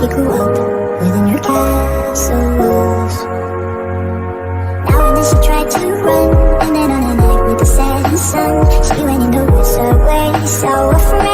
she grew up within her castle walls. Now and then she tried to run, and then on a night with the setting sun, she went in the woods away, so afraid.